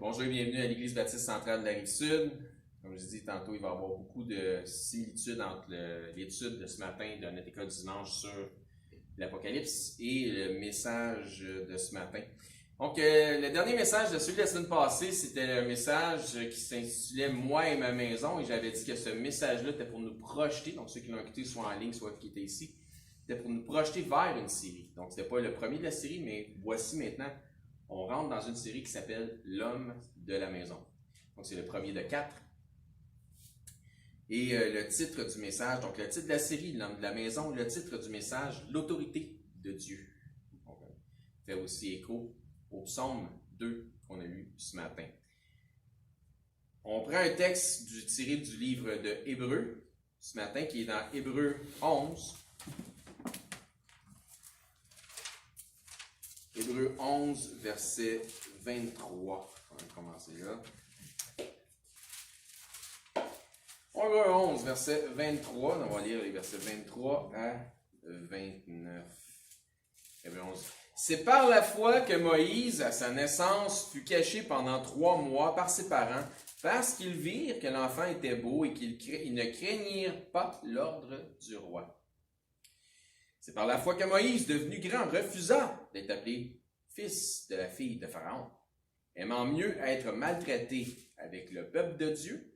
Bonjour et bienvenue à l'Église baptiste centrale de la Rive-Sud. Comme je dis tantôt, il va y avoir beaucoup de similitudes entre l'étude de ce matin de notre école du dimanche sur l'Apocalypse et le message de ce matin. Donc, le dernier message de celui de la semaine passée, c'était un message qui s'intitulait « Moi et ma maison » et j'avais dit que ce message-là était pour nous projeter, donc ceux qui l'ont écouté soit en ligne, soit qui étaient ici, c'était pour nous projeter vers une série. Donc, c'était pas le premier de la série, mais voici maintenant, on rentre dans une série qui s'appelle « L'homme de la maison ». Donc, c'est le premier de 4. Et le titre du message, donc le titre de la série, L'homme de la maison, le titre du message, L'autorité de Dieu. Donc, fait aussi écho au psaume 2 qu'on a lu ce matin. On prend un texte tiré du livre de Hébreux ce matin, qui est dans Hébreux 11. Hébreux 11, verset 23. On va commencer là. Hébreux 11, verset 23. On va lire les versets 23 à 29. Hébreux 11. C'est par la foi que Moïse, à sa naissance, fut caché pendant 3 mois par ses parents, parce qu'ils virent que l'enfant était beau et qu'ils ne craignirent pas l'ordre du roi. C'est par la foi que Moïse, devenu grand, refusa d'être appelé fils de la fille de Pharaon, aimant mieux être maltraité avec le peuple de Dieu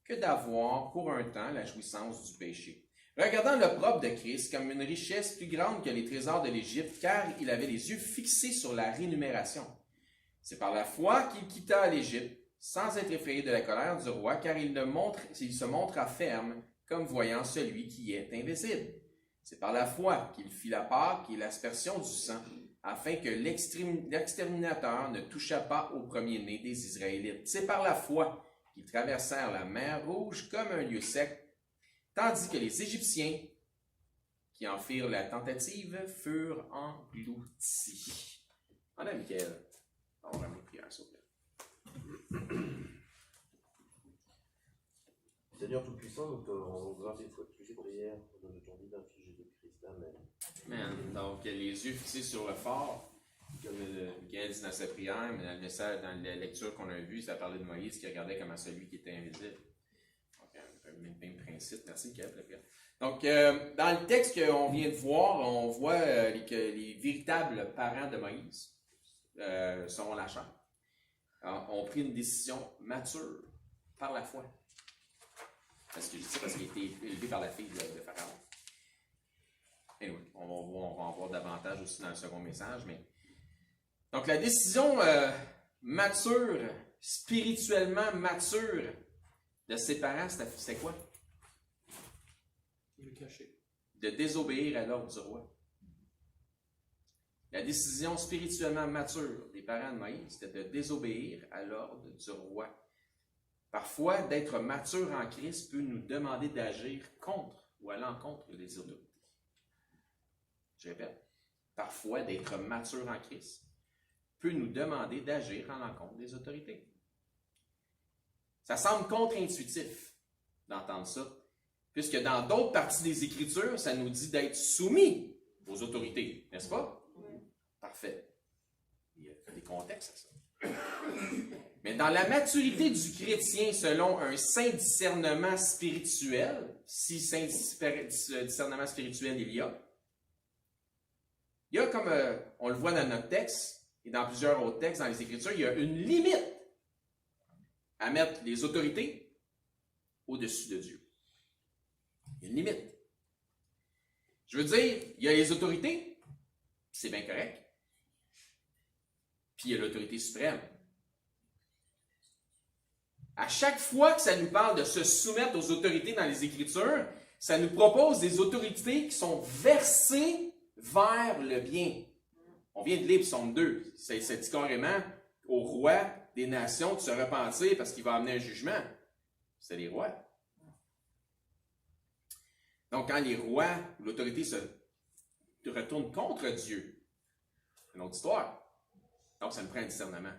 que d'avoir pour un temps la jouissance du péché. Regardant l'opprobre de Christ comme une richesse plus grande que les trésors de l'Égypte, car il avait les yeux fixés sur la rémunération. C'est par la foi qu'il quitta l'Égypte, sans être effrayé de la colère du roi, car il se montra ferme, comme voyant celui qui est invisible. C'est par la foi qu'il fit la Pâque et l'aspersion du sang, afin que l'exterminateur ne touchât pas au premier-né des Israélites. C'est par la foi qu'ils traversèrent la mer Rouge comme un lieu sec, tandis que les Égyptiens, qui en firent la tentative, furent engloutis. Madame Michael, on va mettre prière, s'il vous plaît. Seigneur Tout-Puissant, nous te rendons grâce une fois de plus prière au nom de ton divin Fils Jésus-Christ. Amen. Amen. Donc, les yeux fixés sur le phare, comme Michael dit dans sa prière, mais dans le message, dans la lecture qu'on a vue, ça parlait de Moïse qui regardait comme à celui qui était invisible. Donc, un même principe. Merci, Michael. Donc, dans le texte qu'on vient de voir, on voit que les véritables parents de Moïse, selon la chair, ont pris une décision mature par la foi. Parce que je dis ça parce qu'il a été élevé par la fille de Pharaon. Anyway, on va en voir davantage aussi dans le second message. Mais... Donc, la décision mature, spirituellement mature de ses parents, c'était quoi? Le cacher. De désobéir à l'ordre du roi. La décision spirituellement mature des parents de Moïse, c'était de désobéir à l'ordre du roi. Parfois, d'être mature en Christ peut nous demander d'agir contre ou à l'encontre des autorités. Je répète, parfois, d'être mature en Christ peut nous demander d'agir à l'encontre des autorités. Ça semble contre-intuitif d'entendre ça, puisque dans d'autres parties des Écritures, ça nous dit d'être soumis aux autorités, n'est-ce pas? Oui. Parfait. Il y a des contextes à ça. Mais dans la maturité du chrétien, selon un saint discernement spirituel, si saint discernement spirituel il y a comme on le voit dans notre texte et dans plusieurs autres textes dans les Écritures, il y a une limite à mettre les autorités au-dessus de Dieu. Il y a une limite. Je veux dire, il y a les autorités, c'est bien correct, puis il y a l'autorité suprême. À chaque fois que ça nous parle de se soumettre aux autorités dans les Écritures, ça nous propose des autorités qui sont versées vers le bien. On vient de lire Psaume 2. Ça dit carrément au roi des nations de se repentir parce qu'il va amener un jugement. C'est les rois. Donc, quand les rois, l'autorité se retourne contre Dieu, c'est une autre histoire. Donc, ça nous prend un discernement.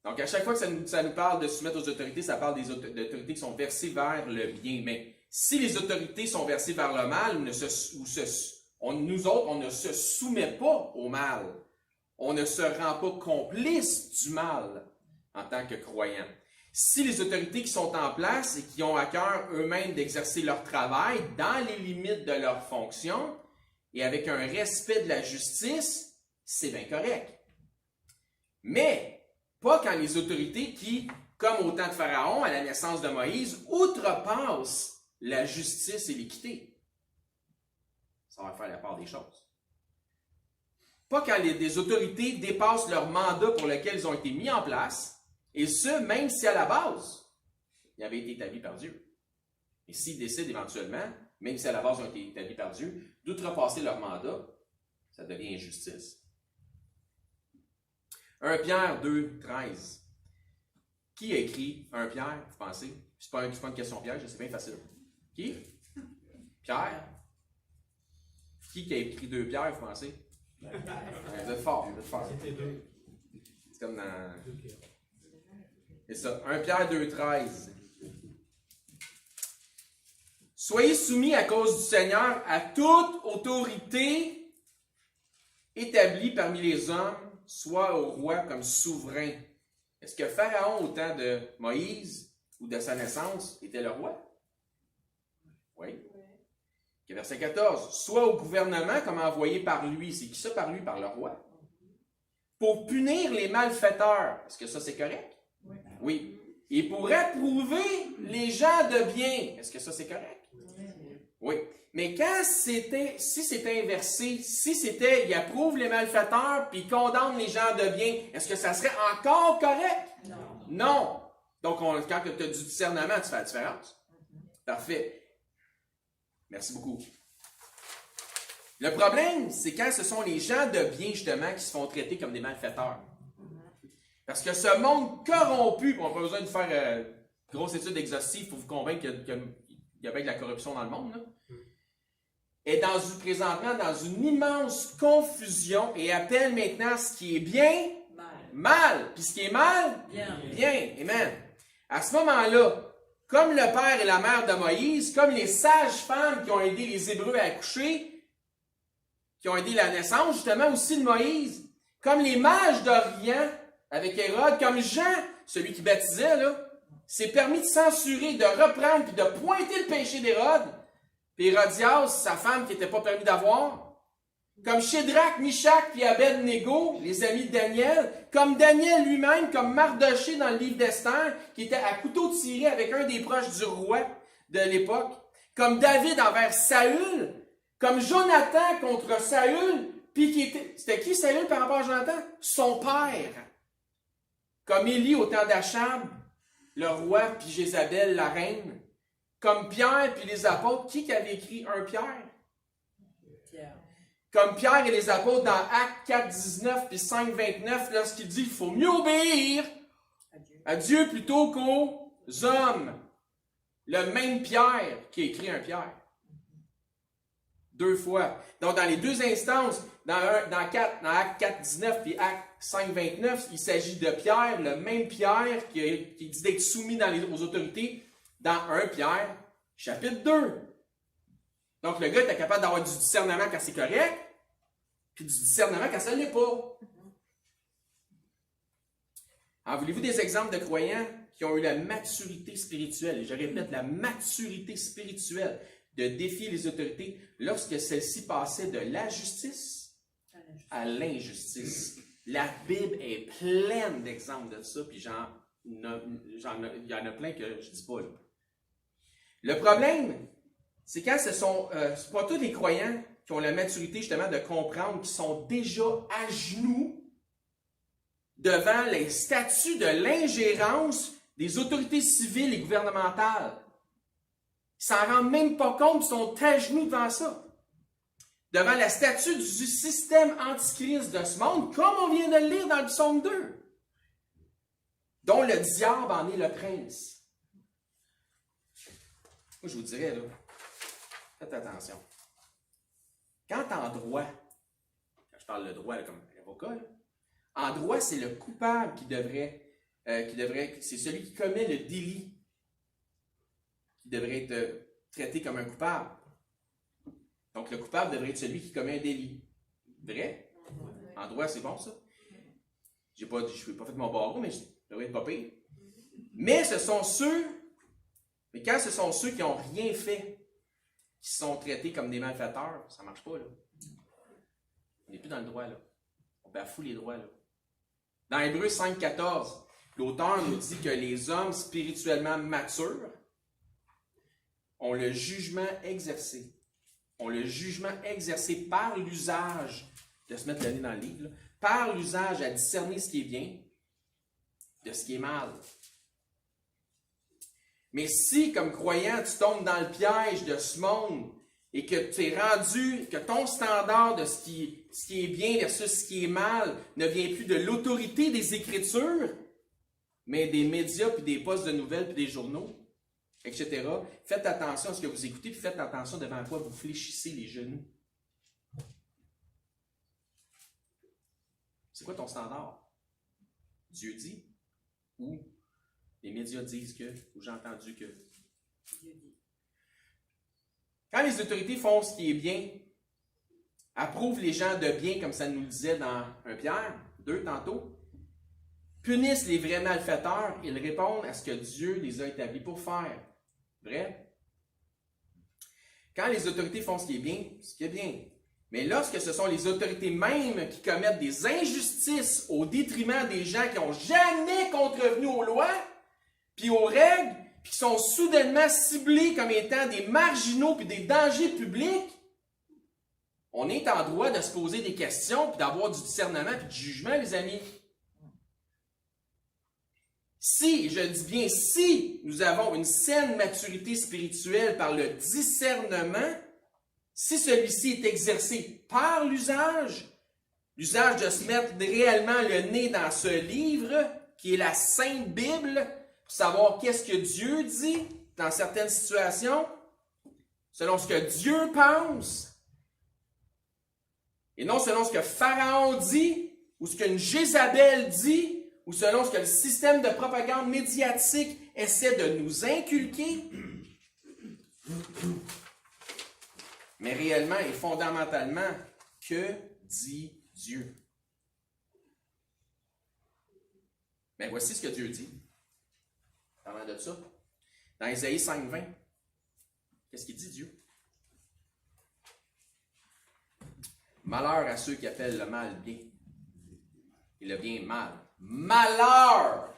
Donc, à chaque fois que ça nous parle de se soumettre aux autorités, ça parle des autorités qui sont versées vers le bien. Mais si les autorités sont versées vers le mal, nous autres, on ne se soumet pas au mal. on ne se rend pas complice du mal en tant que croyant. Si les autorités qui sont en place et qui ont à cœur eux-mêmes d'exercer leur travail dans les limites de leur fonction et avec un respect de la justice, c'est bien correct. Mais pas quand les autorités qui, comme au temps de Pharaon, à la naissance de Moïse, outrepassent la justice et l'équité. Ça va faire la part des choses. Pas quand des autorités dépassent leur mandat pour lequel ils ont été mis en place, et ce, même si à la base, ils avaient été établis par Dieu. Et s'ils décident éventuellement, même si à la base ils ont été établis par Dieu, d'outrepasser leur mandat, ça devient injustice. 1 Pierre 2, 13. Qui a écrit 1 Pierre, vous pensez? C'est pas une question piège, c'est bien facile. Qui? Pierre. Qui a écrit 2 Pierre, vous pensez? Vous êtes fort, vous êtes fort. C'est comme dans... C'est ça, 1 Pierre 2, 13. Soyez soumis à cause du Seigneur à toute autorité établie parmi les hommes, soit au roi comme souverain. Est-ce que Pharaon, au temps de Moïse ou de sa naissance, était le roi? Oui. Okay, verset 14. Soit au gouvernement comme envoyé par lui. C'est qui ça par lui? Par le roi. Pour punir les malfaiteurs. Est-ce que ça c'est correct? Oui. Oui. Et pour approuver les gens de bien. Est-ce que ça c'est correct? Oui. Mais si c'était inversé, si c'était il approuve les malfaiteurs puis il condamne les gens de bien, est-ce que ça serait encore correct? Non. Non. Donc, quand tu as du discernement, tu fais la différence. Parfait. Merci beaucoup. Le problème, c'est quand ce sont les gens de bien, justement, qui se font traiter comme des malfaiteurs. Parce que ce monde corrompu, on n'a pas besoin de faire une grosse étude exhaustive pour vous convaincre qu'il y a bien de la corruption dans le monde, là, est présentement dans une immense confusion et appelle maintenant ce qui est bien, mal. Puis ce qui est mal, bien. Amen. À ce moment-là, comme le père et la mère de Moïse, comme les sages-femmes qui ont aidé les Hébreux à accoucher, qui ont aidé la naissance justement aussi de Moïse, comme les mages d'Orient avec Hérode, comme Jean, celui qui baptisait, là, s'est permis de censurer, de reprendre puis de pointer le péché d'Hérode, puis Hérodias, sa femme qui n'était pas permis d'avoir, comme Shadrach, Meshach puis Abed-Négo, les amis de Daniel, comme Daniel lui-même, comme Mardoché dans le livre d'Esther, qui était à couteau tiré avec un des proches du roi de l'époque, comme David envers Saül, comme Jonathan contre Saül, puis c'était qui Saül par rapport à Jonathan? Son père. Comme Élie au temps d'Achab, le roi, puis Jézabel, la reine. Comme Pierre puis les apôtres, qui avait écrit 1 Pierre? Pierre. Comme Pierre et les apôtres dans Actes 4, 19 puis 5, 29, lorsqu'il dit qu'il faut mieux obéir à Dieu plutôt qu'aux hommes. Le même Pierre qui a écrit 1 Pierre. 2 fois. Donc, dans les deux instances, dans Actes 4, 19 puis Actes 5, 29, il s'agit de Pierre, le même Pierre qui dit d'être soumis aux autorités dans 1 Pierre, chapitre 2. Donc, le gars était capable d'avoir du discernement quand c'est correct, puis du discernement quand ça ne l'est pas. Alors, voulez-vous des exemples de croyants qui ont eu la maturité spirituelle, et je répète, la maturité spirituelle, de défier les autorités lorsque celles-ci passaient de la justice à l'injustice. La Bible est pleine d'exemples de ça, puis il y en a plein que je ne dis pas là. Le problème, c'est quand c'est pas tous les croyants qui ont la maturité justement de comprendre qu'ils sont déjà à genoux devant les statuts de l'ingérence des autorités civiles et gouvernementales. Ils s'en rendent même pas compte, ils sont à genoux devant ça. Devant la statue du système antichrist de ce monde, comme on vient de le lire dans le psaume 2, dont le diable en est le prince. Moi, je vous dirais, là, faites attention. Quand en droit, quand je parle de droit là, comme avocat, là, en droit, c'est le coupable qui devrait c'est celui qui commet le délit qui devrait être traité comme un coupable. Donc, le coupable devrait être celui qui commet un délit. Vrai? En droit, c'est bon, ça? Je n'ai pas fait mon barreau, mais je devrais être pas pire. Mais ce sont ceux, mais quand ce sont ceux qui n'ont rien fait, qui sont traités comme des malfaiteurs, ça ne marche pas, là. On n'est plus dans le droit, là. On bafoue les droits, là. Dans Hébreux 5,14, l'auteur nous dit que les hommes spirituellement matures ont le jugement exercé. Ont le jugement exercé par l'usage, de se mettre le nez dans le livre, là, par l'usage à discerner ce qui est bien de ce qui est mal. Mais si, comme croyant, tu tombes dans le piège de ce monde et que tu es rendu, que ton standard de ce qui est bien versus ce qui est mal ne vient plus de l'autorité des Écritures, mais des médias, puis des postes de nouvelles, puis des journaux, etc., faites attention à ce que vous écoutez, puis faites attention devant quoi vous fléchissez les genoux. C'est quoi ton standard? Dieu dit, ou les médias disent que, ou j'ai entendu que. Quand les autorités font ce qui est bien, approuvent les gens de bien, comme ça nous le disait dans 1 Pierre 2 tantôt, punissent les vrais malfaiteurs, ils répondent à ce que Dieu les a établis pour faire. Vrai? Quand les autorités font ce qui est bien. Mais lorsque ce sont les autorités mêmes qui commettent des injustices au détriment des gens qui n'ont jamais contrevenu aux lois, puis aux règles, puis qui sont soudainement ciblés comme étant des marginaux puis des dangers publics, on est en droit de se poser des questions puis d'avoir du discernement puis du jugement, les amis. Si, je dis bien si, nous avons une saine maturité spirituelle par le discernement, si celui-ci est exercé par l'usage de se mettre réellement le nez dans ce livre, qui est la Sainte Bible, pour savoir qu'est-ce que Dieu dit dans certaines situations, selon ce que Dieu pense, et non selon ce que Pharaon dit, ou ce qu'une Jézabel dit, ou selon ce que le système de propagande médiatique essaie de nous inculquer, mais réellement et fondamentalement, que dit Dieu? Mais voici ce que Dieu dit. Parlant de ça, dans Ésaïe 5,20, qu'est-ce qu'il dit Dieu? Malheur à ceux qui appellent le mal bien et le bien mal. Malheur!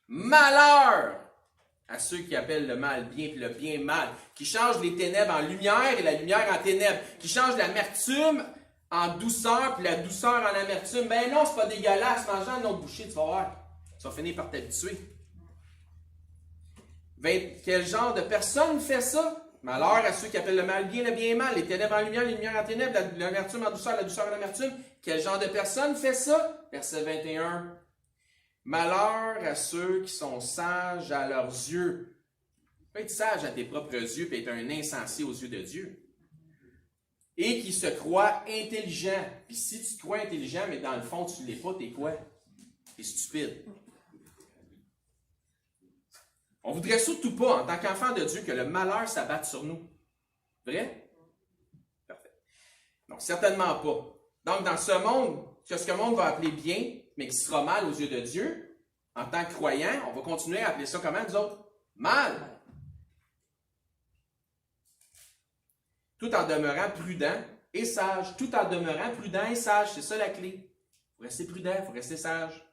Malheur à ceux qui appellent le mal bien et le bien mal, qui changent les ténèbres en lumière et la lumière en ténèbres, qui changent l'amertume en douceur puis la douceur en amertume. Ben non, c'est pas dégueulasse, mangeant une autre bouchée, tu vas voir. Tu vas finir par t'habituer. Quel genre de personne fait ça? Malheur à ceux qui appellent le mal bien, le bien mal, les ténèbres en lumière, les lumières en ténèbres, l'amertume en douceur, la douceur en amertume. Quel genre de personne fait ça? Verset 21. Malheur à ceux qui sont sages à leurs yeux. Tu peux être sage à tes propres yeux et être un insensé aux yeux de Dieu. Et qui se croient intelligents. Puis si tu te crois intelligent, mais dans le fond, tu ne l'es pas, t'es quoi? T'es stupide. On ne voudrait surtout pas, en tant qu'enfant de Dieu, que le malheur s'abatte sur nous. Vrai? Parfait. Donc, certainement pas. Donc, dans ce monde, ce que le monde va appeler bien, mais qui sera mal aux yeux de Dieu, en tant que croyant, on va continuer à appeler ça comment, nous autres? Mal. Tout en demeurant prudent et sage. Tout en demeurant prudent et sage. C'est ça la clé. Il faut rester prudent, il faut rester sage.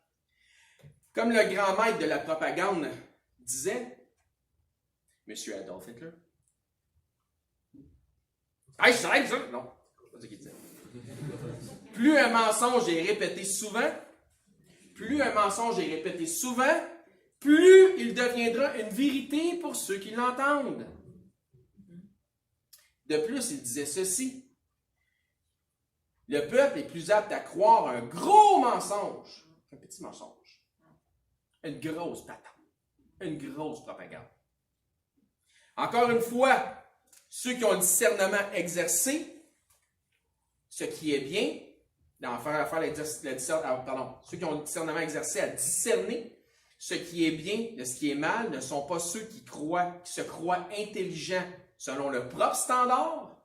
Comme le grand maître de la propagande disait, M. Adolf Hitler. Hey, je sais ça! Non, c'est pas ça qu'il disait. Plus un mensonge est répété souvent, plus il deviendra une vérité pour ceux qui l'entendent. De plus, il disait ceci. Le peuple est plus apte à croire un gros mensonge qu'un petit mensonge. Une grosse patate. Une grosse propagande. Encore une fois, ceux qui ont le discernement exercé, ce qui est bien, ceux qui ont le discernement exercé à discerner ce qui est bien de ce qui est mal, ne sont pas ceux qui se croient intelligents selon le propre standard,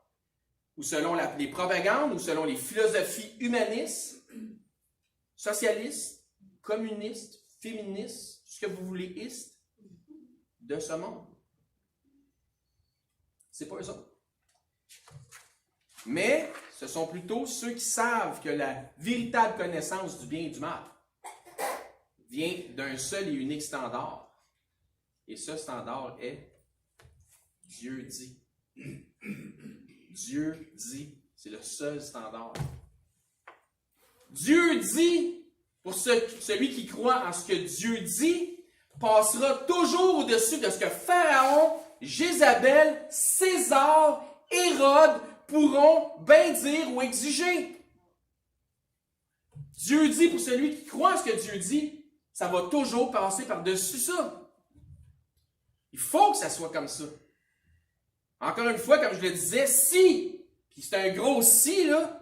ou selon les propagandes, ou selon les philosophies humanistes. socialiste, communiste, féministe, ce que vous voulez, iste, de ce monde. C'est pas eux autres. Mais ce sont plutôt ceux qui savent que la véritable connaissance du bien et du mal vient d'un seul et unique standard. Et ce standard est Dieu dit. Dieu dit. C'est le seul standard. Dieu dit, pour celui qui croit en ce que Dieu dit, passera toujours au-dessus de ce que Pharaon, Jézabel, César, Hérode pourront bien dire ou exiger. Dieu dit, pour celui qui croit en ce que Dieu dit, ça va toujours passer par-dessus ça. Il faut que ça soit comme ça. Encore une fois, comme je le disais, si, puis c'est un gros si, là,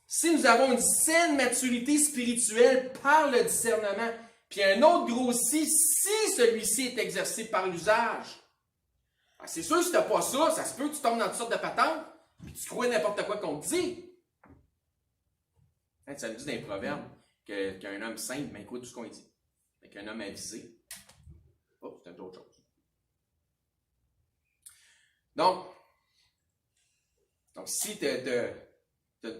si nous avons une saine maturité spirituelle par le discernement, puis un autre gros si celui-ci est exercé par l'usage, c'est sûr, si tu n'as pas ça, ça se peut que tu tombes dans toutes sortes de patentes, puis tu crois n'importe quoi qu'on te dit. Ça nous dit dans les proverbes qu'un homme simple écoute tout ce qu'on dit. Mais qu'un homme avisé, c'est une autre chose. Donc si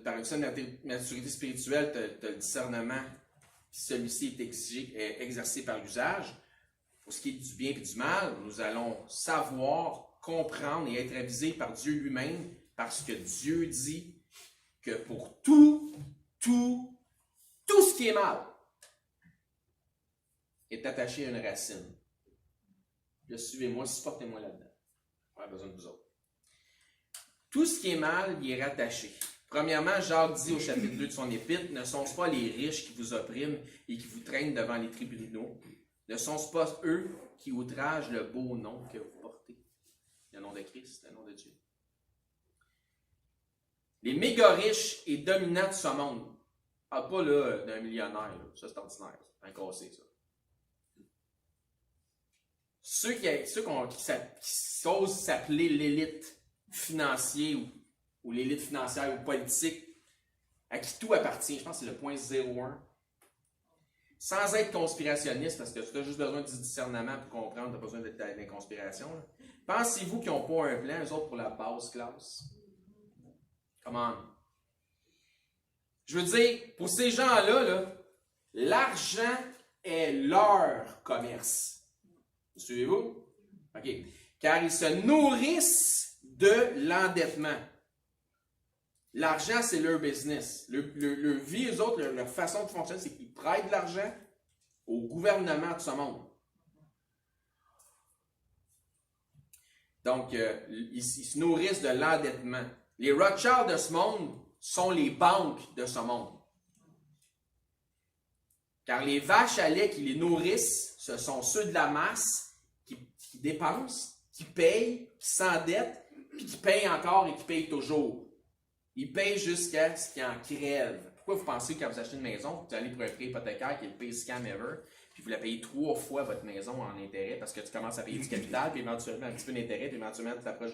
par une certaine maturité spirituelle, tu as le discernement, puis celui-ci est exercé par l'usage, pour ce qui est du bien et du mal, nous allons savoir, comprendre et être avisés par Dieu lui-même, parce que Dieu dit que pour tout ce qui est mal est attaché à une racine. Là, suivez-moi, supportez-moi là-dedans. On a besoin de vous autres. Tout ce qui est mal, il est rattaché. Premièrement, Jacques dit au chapitre 2 de son épître, ne sont-ce pas les riches qui vous oppriment et qui vous traînent devant les tribunaux? Ne sont-ce pas eux qui outragent le beau nom que vous portez? Le nom de Christ, le nom de Dieu. Les méga riches et dominants de ce monde. Je ne parle pas là, d'un millionnaire, là. Ça c'est ordinaire, c'est un cassé, ça. Ceux qui osent s'appeler l'élite financière ou l'élite financière ou politique, à qui tout appartient, je pense que c'est le point 01. Sans être conspirationniste, parce que tu as juste besoin du discernement pour comprendre, tu n'as pas besoin d'être dans les conspirations. Pensez-vous qu'ils n'ont pas un plan, eux autres, pour la basse classe? Comment? Je veux dire, pour ces gens-là, l'argent est leur commerce. Suivez-vous? OK. Car ils se nourrissent de l'endettement. L'argent, c'est leur business. Leur vie, eux autres, leur façon de fonctionner, c'est qu'ils prêtent de l'argent au gouvernement de ce monde. Donc, ils se nourrissent de l'endettement. Les Rothschild de ce monde sont les banques de ce monde. Car les vaches à lait qui les nourrissent, ce sont ceux de la masse qui dépensent, qui payent, qui s'endettent, puis qui payent encore et qui payent toujours. Ils payent jusqu'à ce qu'ils en crèvent. Pourquoi vous pensez que quand vous achetez une maison, vous allez pour un prêt hypothécaire qui est le pire scam ever, puis vous la payez 3 fois votre maison en intérêt parce que tu commences à payer du capital, puis éventuellement un petit peu d'intérêt, puis éventuellement tu t'approches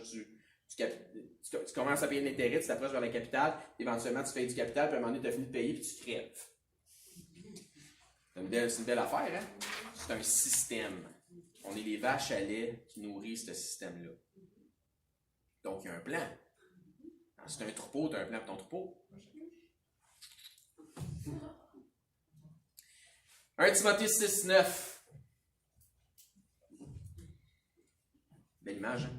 tu commences à payer de l'intérêt, tu t'approches vers le capital, éventuellement tu payes du capital, puis à un moment donné, tu as fini de payer, puis tu crèves. C'est une belle affaire, hein? C'est un système. On est les vaches à lait qui nourrissent ce système-là. Donc, il y a un plan. Quand c'est un troupeau, tu as un plan pour ton troupeau. 1 Timothée 6, 9. Belle image, hein?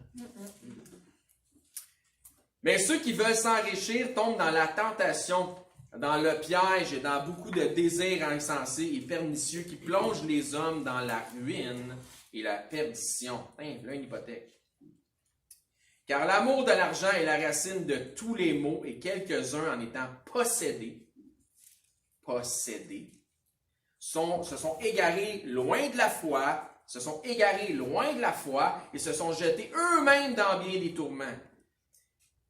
Mais ceux qui veulent s'enrichir tombent dans la tentation, dans le piège et dans beaucoup de désirs insensés et pernicieux qui plongent les hommes dans la ruine et la perdition. Là, une hypothèque. Car l'amour de l'argent est la racine de tous les maux et quelques-uns en étant possédés, se sont égarés loin de la foi, et se sont jetés eux-mêmes dans bien des tourments.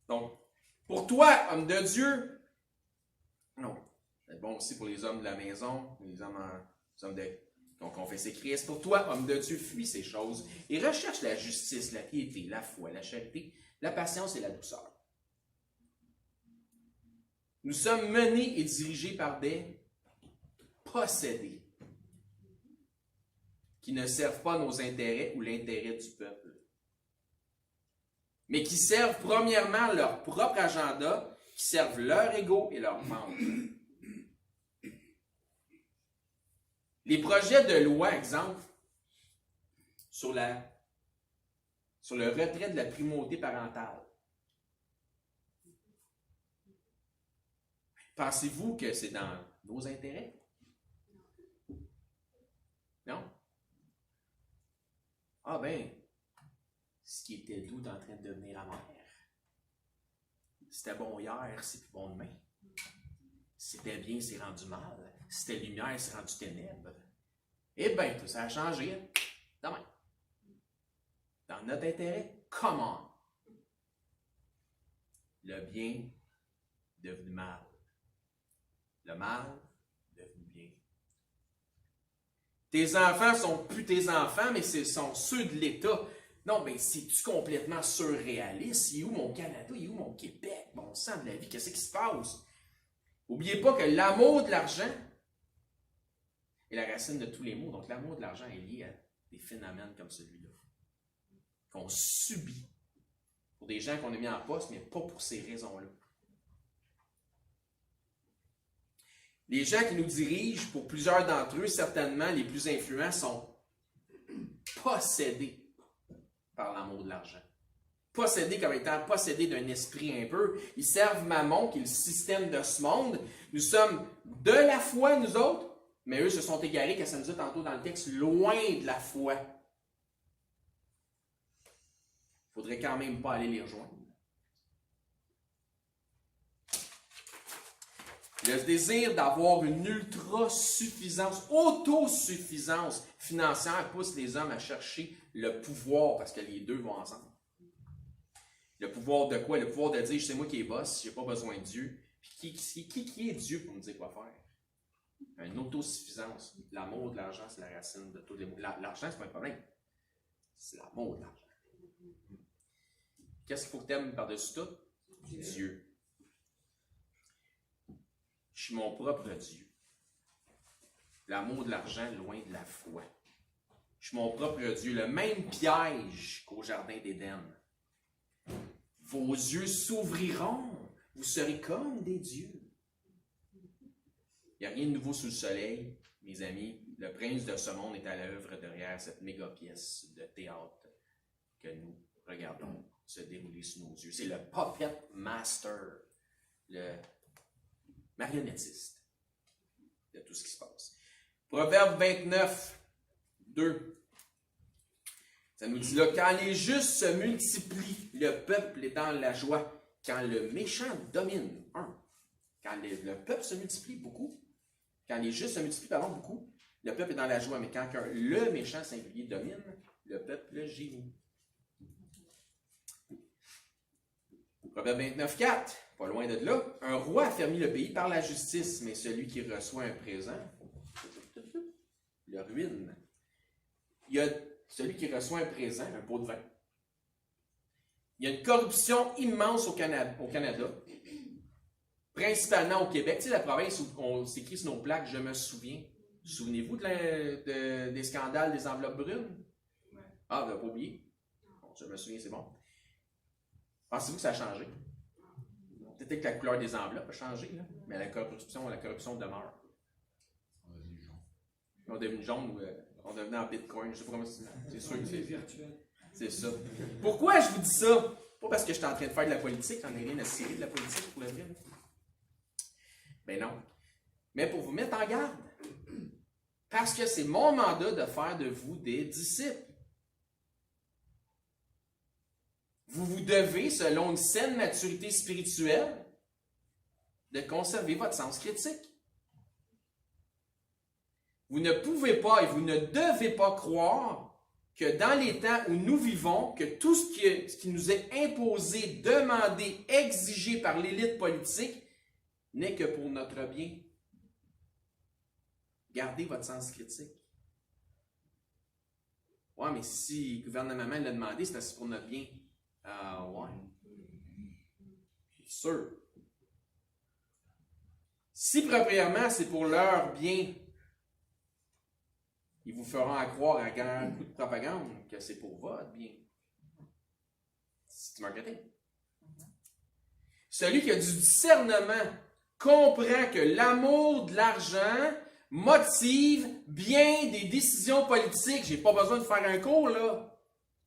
Donc, pour toi, homme de Dieu, non, c'est bon aussi pour les hommes de la maison, les hommes qui ont confessé Christ. Pour toi, homme de Dieu, fuis ces choses et recherche la justice, la piété, la foi, la charité, la patience et la douceur. Nous sommes menés et dirigés par des posséder, qui ne servent pas nos intérêts ou l'intérêt du peuple, mais qui servent premièrement leur propre agenda, qui servent leur ego et leur vente. Les projets de loi, exemple, sur le retrait de la primauté parentale. Pensez-vous que c'est dans nos intérêts? Non? Ah ben, ce qui était doux est en train de devenir amer. C'était bon hier, c'est plus bon demain. C'était bien, c'est rendu mal. C'était lumière, c'est rendu ténèbres. Eh bien, tout ça a changé. Demain. Dans notre intérêt, comment? Le bien devenu mal. Le mal devenu bien. Tes enfants sont plus tes enfants, mais ce sont ceux de l'État. Non, mais c'est-tu complètement surréaliste? Il est où mon Canada? Il est où mon Québec? Bon sang de la vie, qu'est-ce qui se passe? N'oubliez pas que l'amour de l'argent est la racine de tous les maux. Donc, l'amour de l'argent est lié à des phénomènes comme celui-là, qu'on subit pour des gens qu'on a mis en poste, mais pas pour ces raisons-là. Les gens qui nous dirigent, pour plusieurs d'entre eux, certainement les plus influents, sont possédés par l'amour de l'argent. Possédés comme étant possédés d'un esprit un peu. Ils servent Mammon, qui est le système de ce monde. Nous sommes de la foi, nous autres, mais eux se sont égarés, comme ça nous dit tantôt dans le texte, loin de la foi. Il ne faudrait quand même pas aller les rejoindre. Le désir d'avoir une ultra-suffisance, autosuffisance financière pousse les hommes à chercher le pouvoir, parce que les deux vont ensemble. Le pouvoir de quoi? Le pouvoir de dire, c'est moi qui est boss, je n'ai pas besoin de Dieu. Puis qui est Dieu pour me dire quoi faire? Une autosuffisance. L'amour de l'argent, c'est la racine de tous les maux. L'argent, c'est pas un problème. C'est l'amour de l'argent. Qu'est-ce qu'il faut que tu aimes par-dessus tout? Dieu. Je suis mon propre Dieu. L'amour de l'argent, loin de la foi. Je suis mon propre Dieu. Le même piège qu'au jardin d'Éden. Vos yeux s'ouvriront. Vous serez comme des dieux. Il n'y a rien de nouveau sous le soleil, mes amis. Le prince de ce monde est à l'œuvre derrière cette méga pièce de théâtre que nous regardons se dérouler sous nos yeux. C'est le puppet master, le marionnettiste de tout ce qui se passe. Proverbe 29, 2. Ça nous dit là, quand les justes se multiplient, le peuple est dans la joie. Quand le méchant domine, quand le peuple se multiplie beaucoup, quand les justes se multiplient beaucoup, le peuple est dans la joie. Mais quand le méchant singulier domine, le peuple gémit. Proverbe 29, 4. Pas loin de là. Un roi affermit le pays par la justice, mais celui qui reçoit un présent le ruine. Il y a celui qui reçoit un présent, un pot de vin. Il y a une corruption immense au Canada, principalement au Québec. Tu sais, la province où on s'écrit sur nos plaques, je me souviens. Souvenez-vous des scandales des enveloppes brunes? Ouais. Ah, vous n'avez pas oublié? Bon, je me souviens, c'est bon. Pensez-vous que ça a changé? Peut-être que la couleur des enveloppes a changé, là, mais la corruption demeure. On est devenu jaune ou on devenait en bitcoin, je ne sais pas comment c'est sûr que c'est virtuel. C'est ça. Pourquoi je vous dis ça? Pas parce que je suis en train de faire de la politique, j'en ai rien à cirer de la politique pour le vrai. Ben non. Mais pour vous mettre en garde. Parce que c'est mon mandat de faire de vous des disciples. Vous devez, selon une saine maturité spirituelle, de conserver votre sens critique. Vous ne pouvez pas et vous ne devez pas croire que dans les temps où nous vivons, que tout ce qui nous est imposé, demandé, exigé par l'élite politique n'est que pour notre bien. Gardez votre sens critique. Ouais, mais si le gouvernement l'a demandé, c'est parce que c'est pour notre bien. Ah ouais. C'est sûr. Si premièrement c'est pour leur bien, ils vous feront croire à grand coup de propagande que c'est pour votre bien. C'est du marketing. Celui qui a du discernement comprend que l'amour de l'argent motive bien des décisions politiques. J'ai pas besoin de faire un cours, là.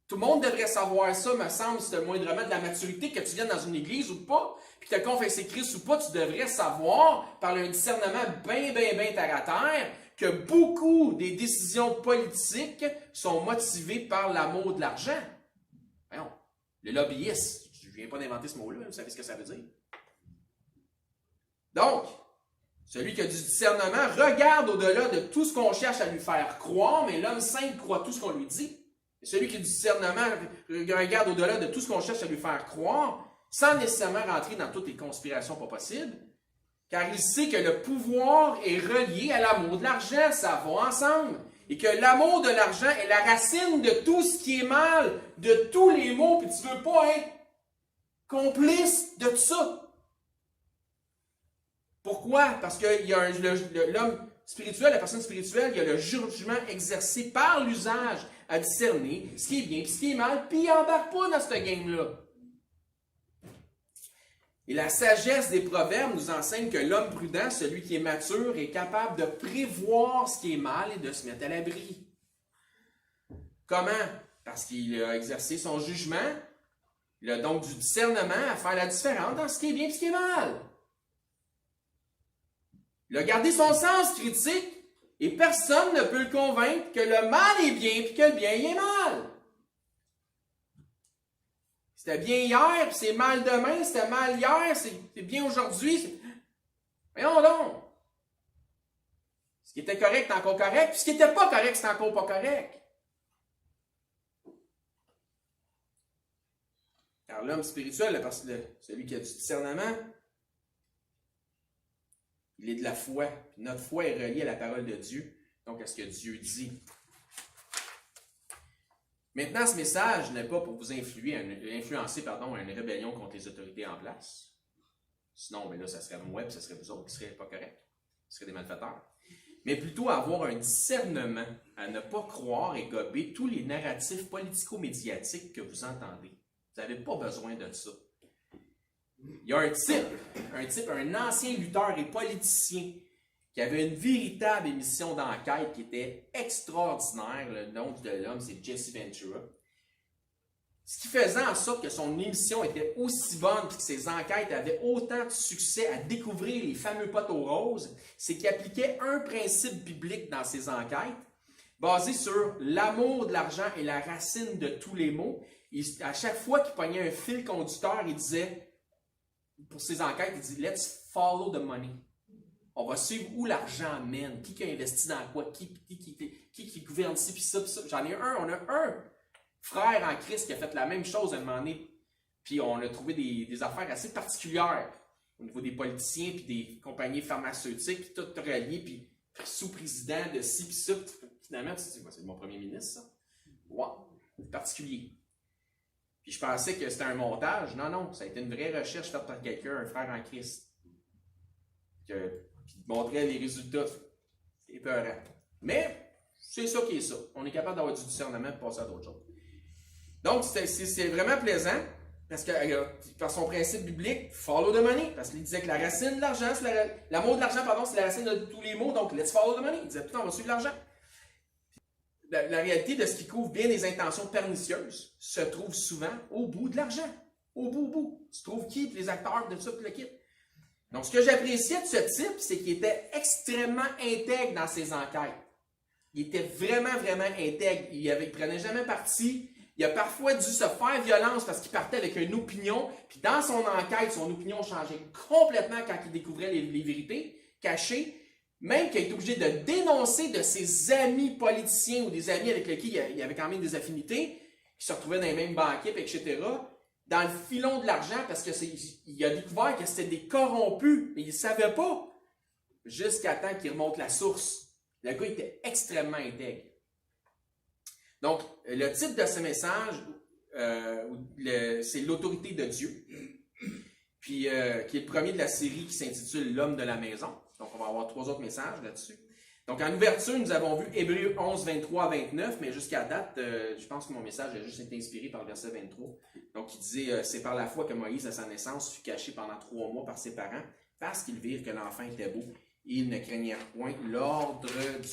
Tout le monde devrait savoir ça, me semble, si tu as moindrement de la maturité, que tu viennes dans une église ou pas, puis que tu as confessé Christ ou pas, tu devrais savoir, par un discernement bien terre à terre, que beaucoup des décisions politiques sont motivées par l'amour de l'argent. Voyons, le lobbyiste, je ne viens pas d'inventer ce mot-là, vous savez ce que ça veut dire. Donc, celui qui a du discernement regarde au-delà de tout ce qu'on cherche à lui faire croire, mais l'homme simple croit tout ce qu'on lui dit. Et celui qui a du discernement regarde au-delà de tout ce qu'on cherche à lui faire croire, sans nécessairement rentrer dans toutes les conspirations pas possibles, car il sait que le pouvoir est relié à l'amour de l'argent, ça va ensemble. Et que l'amour de l'argent est la racine de tout ce qui est mal, de tous les maux, puis tu ne veux pas être complice de tout ça. Pourquoi? Parce que l'homme spirituel, la personne spirituelle, il y a le jugement exercé par l'usage à discerner ce qui est bien et ce qui est mal, puis il n'embarque pas dans cette game-là. Et la sagesse des proverbes nous enseigne que l'homme prudent, celui qui est mature, est capable de prévoir ce qui est mal et de se mettre à l'abri. Comment? Parce qu'il a exercé son jugement, il a donc du discernement à faire la différence dans ce qui est bien et ce qui est mal. Il a gardé son sens critique et personne ne peut le convaincre que le mal est bien et que le bien est mal. C'était bien hier, puis c'est mal demain, c'était mal hier, c'est bien aujourd'hui. Voyons donc. Ce qui était correct est encore correct, puis ce qui n'était pas correct, c'est encore pas correct. Car l'homme spirituel, celui qui a du discernement, il est de la foi. Puis notre foi est reliée à la parole de Dieu, donc à ce que Dieu dit. Maintenant, ce message n'est pas pour vous influencer à une rébellion contre les autorités en place. Sinon, là, ça serait moi et ça serait vous autres qui ne seraient pas corrects. Ce seraient des malfaiteurs. Mais plutôt avoir un discernement à ne pas croire et gober tous les narratifs politico-médiatiques que vous entendez. Vous n'avez pas besoin de ça. Il y a un ancien lutteur et politicien qui avait une véritable émission d'enquête qui était extraordinaire. Le nom de l'homme, c'est Jesse Ventura. Ce qui faisait en sorte que son émission était aussi bonne et que ses enquêtes avaient autant de succès à découvrir les fameux poteaux roses, c'est qu'il appliquait un principe biblique dans ses enquêtes, basé sur l'amour de l'argent et la racine de tous les maux. À chaque fois qu'il pognait un fil conducteur, il disait, pour ses enquêtes, il dit « Let's follow the money ». On va suivre où l'argent mène, qui a investi dans quoi, qui gouverne ci, puis ça, puis ça. On a un frère en Christ qui a fait la même chose à un moment donné, puis on a trouvé des affaires assez particulières au niveau des politiciens, puis des compagnies pharmaceutiques, puis tout relié, puis sous-président de ci, puis ça. Finalement, tu te dis, c'est mon premier ministre, ça. Wow, c'est particulier. Puis je pensais que c'était un montage. Non, ça a été une vraie recherche faite par quelqu'un, un frère en Christ. Puis il montrait les résultats. C'est épeurant. Mais c'est ça qui est ça. On est capable d'avoir du discernement pour passer à d'autres choses. Donc, c'est vraiment plaisant. Parce que, par son principe biblique, follow the money. Parce qu'il disait que la racine de l'argent, l'amour de l'argent, c'est la racine de tous les maux. Donc, let's follow the money. Il disait, putain, on va suivre l'argent. La réalité de ce qui couvre bien des intentions pernicieuses se trouve souvent au bout de l'argent. Au bout. Tu trouves qui? Les acteurs de ça, puis le kit. Donc, ce que j'appréciais de ce type, c'est qu'il était extrêmement intègre dans ses enquêtes. Il était vraiment intègre. Il prenait jamais parti. Il a parfois dû se faire violence parce qu'il partait avec une opinion. Puis dans son enquête, son opinion changeait complètement quand il découvrait les vérités cachées. Même qu'il a été obligé de dénoncer de ses amis politiciens ou des amis avec lesquels il avait quand même des affinités, qui se retrouvaient dans les mêmes banquets, etc., dans le filon de l'argent, parce qu'il a découvert que c'était des corrompus, mais il ne savait pas, jusqu'à temps qu'il remonte la source. Le gars était extrêmement intègre. Donc, le titre de ce message, c'est l'autorité de Dieu, puis qui est le premier de la série qui s'intitule L'homme de la maison. Donc, on va avoir 3 autres messages là-dessus. Donc, en ouverture, nous avons vu Hébreux 11, 23 à 29, mais jusqu'à date, je pense que mon message a juste été inspiré par le verset 23. Donc, il disait, c'est par la foi que Moïse, à sa naissance, fut caché pendant 3 mois par ses parents, parce qu'ils virent que l'enfant était beau. Ils ne craignirent point l'ordre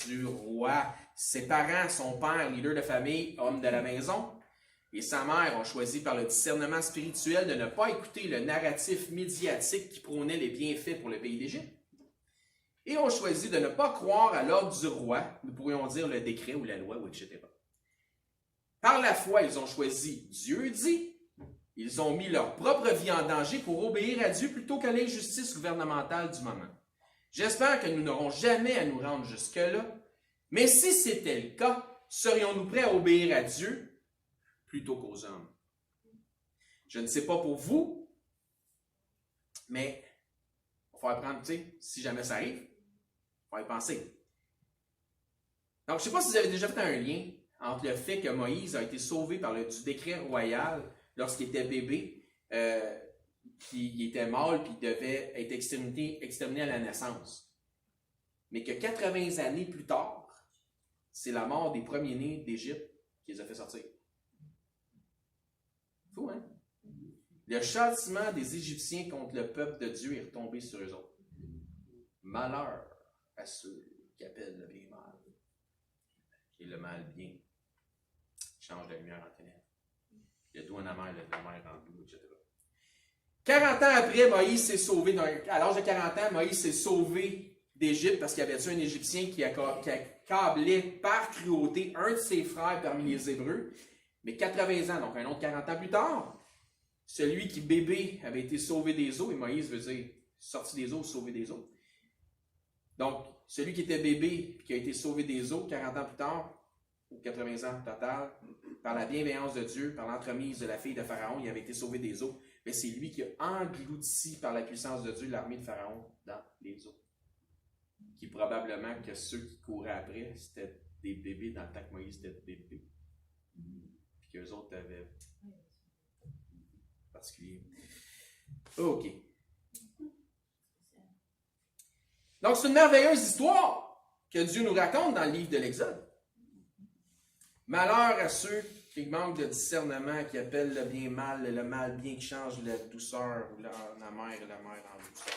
du roi. Ses parents, son père, leader de famille, homme de la maison, et sa mère ont choisi par le discernement spirituel de ne pas écouter le narratif médiatique qui prônait les bienfaits pour le pays d'Égypte. Et ont choisi de ne pas croire à l'ordre du roi, nous pourrions dire le décret ou la loi, ou etc. Par la foi, ils ont choisi Dieu dit, ils ont mis leur propre vie en danger pour obéir à Dieu plutôt qu'à l'injustice gouvernementale du moment. J'espère que nous n'aurons jamais à nous rendre jusque-là, mais si c'était le cas, serions-nous prêts à obéir à Dieu plutôt qu'aux hommes? Je ne sais pas pour vous, mais il va falloir prendre, tu sais, si jamais ça arrive, il va y penser. Donc, je ne sais pas si vous avez déjà fait un lien entre le fait que Moïse a été sauvé par du décret royal lorsqu'il était bébé, qui était mâle puis devait être exterminé à la naissance. Mais que 80 années plus tard, c'est la mort des premiers-nés d'Égypte qui les a fait sortir. Fou, hein? Le châtiment des Égyptiens contre le peuple de Dieu est retombé sur eux autres. Malheur à ceux qui appellent le bien mal et le mal bien. Change la lumière en ténèbres. Le doigt en amère, la mer en doux, etc. 40 ans après, Moïse s'est sauvé. À l'âge de 40 ans, Moïse s'est sauvé d'Égypte parce qu'il y avait tué un Égyptien qui accablait par cruauté un de ses frères parmi les Hébreux. Mais 80 ans, donc un autre 40 ans plus tard, celui qui, bébé, avait été sauvé des eaux, et Moïse veut dire sorti des eaux, sauvé des eaux. Donc, celui qui était bébé et qui a été sauvé des eaux 40 ans plus tard, ou 80 ans total, par la bienveillance de Dieu, par l'entremise de la fille de Pharaon, il avait été sauvé des eaux. Mais c'est lui qui a englouti par la puissance de Dieu l'armée de Pharaon dans les eaux. Qui probablement que ceux qui couraient après, c'était des bébés dans le temps que Moïse était bébé. Puis qu'eux autres avaient particulier. OK. Donc, c'est une merveilleuse histoire que Dieu nous raconte dans le livre de l'Exode. Malheur à ceux qui manquent de discernement, qui appellent le bien mal, le mal bien, qui change la douceur, la mer et la mer en douceur.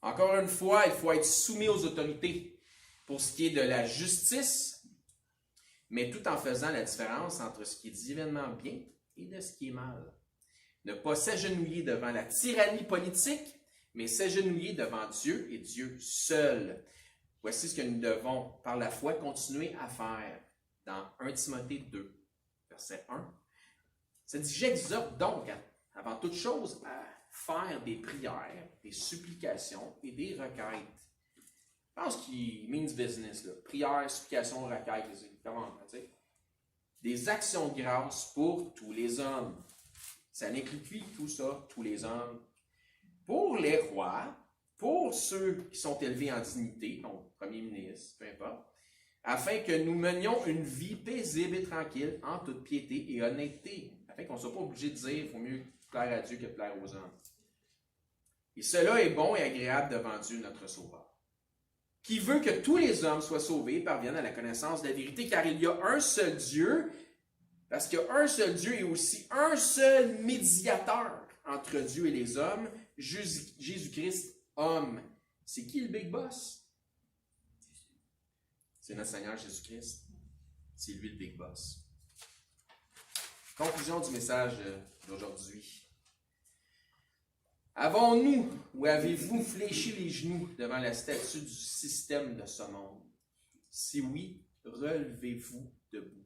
Encore une fois, il faut être soumis aux autorités pour ce qui est de la justice, mais tout en faisant la différence entre ce qui est divinement bien et de ce qui est mal. Ne pas s'agenouiller devant la tyrannie politique, mais s'agenouiller devant Dieu et Dieu seul. Voici ce que nous devons, par la foi, continuer à faire dans 1 Timothée 2, verset 1. Ça dit, j'exhorte donc, avant toute chose, à faire des prières, des supplications et des requêtes. Je pense qu'il means business, là. Prières, supplications, requêtes, comment, tu sais. Des actions de grâce pour tous les hommes. Ça inclut tout ça, tous les hommes. Pour les rois, pour ceux qui sont élevés en dignité, donc premier ministre, peu importe, afin que nous menions une vie paisible et tranquille, en toute piété et honnêteté, afin qu'on ne soit pas obligé de dire qu'il faut mieux plaire à Dieu que de plaire aux hommes. Et cela est bon et agréable devant Dieu, notre Sauveur, qui veut que tous les hommes soient sauvés et parviennent à la connaissance de la vérité, car il y a un seul Dieu, parce qu'il y a un seul Dieu et aussi un seul médiateur entre Dieu et les hommes, Jésus-Christ, homme. C'est qui le big boss? C'est notre Seigneur Jésus-Christ. C'est lui le big boss. Conclusion du message d'aujourd'hui. Avons-nous ou avez-vous fléchi les genoux devant la statue du système de ce monde? Si oui, relevez-vous debout.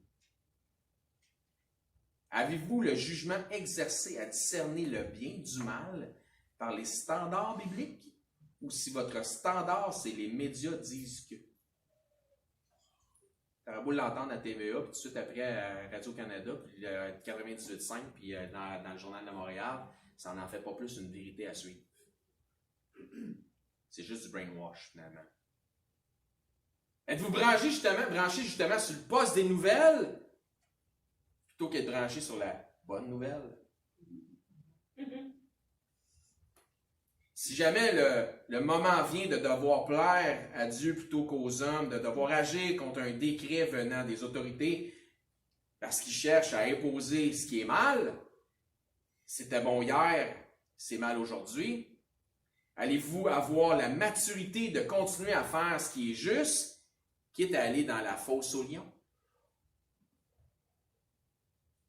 Avez-vous le jugement exercé à discerner le bien du mal par les standards bibliques? Ou si votre standard, c'est les médias disent que? Tu auras beau l'entendre à TVA, puis tout de suite après à Radio-Canada, puis 98.5, puis dans le Journal de Montréal, ça n'en fait pas plus une vérité à suivre. C'est juste du brainwash, finalement. Êtes-vous branché justement sur le poste des nouvelles plutôt qu'être branché sur la bonne nouvelle? Si Si jamais le moment vient de devoir plaire à Dieu plutôt qu'aux hommes, de devoir agir contre un décret venant des autorités parce qu'ils cherchent à imposer ce qui est mal, c'était bon hier, c'est mal aujourd'hui. Allez-vous avoir la maturité de continuer à faire ce qui est juste, quitte à aller dans la fosse au lion?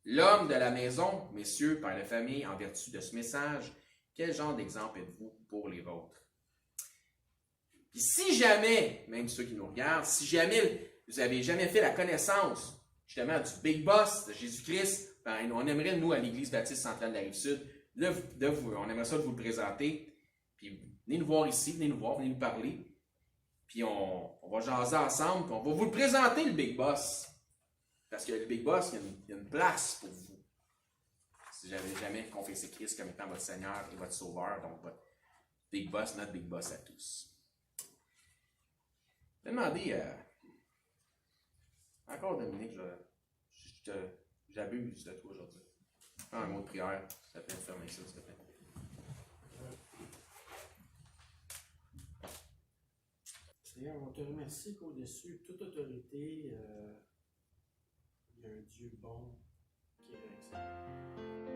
L'homme de la maison, messieurs, père de famille, en vertu de ce message, quel genre d'exemple êtes-vous pour les vôtres? Puis si jamais, même ceux qui nous regardent, si jamais vous n'avez jamais fait la connaissance justement du Big Boss de Jésus-Christ, ben, on aimerait, nous, à l'Église baptiste centrale de la Rive-Sud, on aimerait ça de vous le présenter. Puis venez nous voir ici, venez nous voir, venez nous parler. Puis on va jaser ensemble, puis on va vous le présenter, le Big Boss. Parce que le Big Boss, il y a une place pour vous. Si vous n'avez jamais confessé Christ comme étant votre Seigneur et votre Sauveur, donc votre Big Boss, notre Big Boss à tous. Je vais demander encore Dominique, j'abuse de toi aujourd'hui. Fais un mot de prière, ça peut fermer ça, s'il te plaît. Seigneur, on te remercie qu'au-dessus de toute autorité, il y a un Dieu bon qui règne.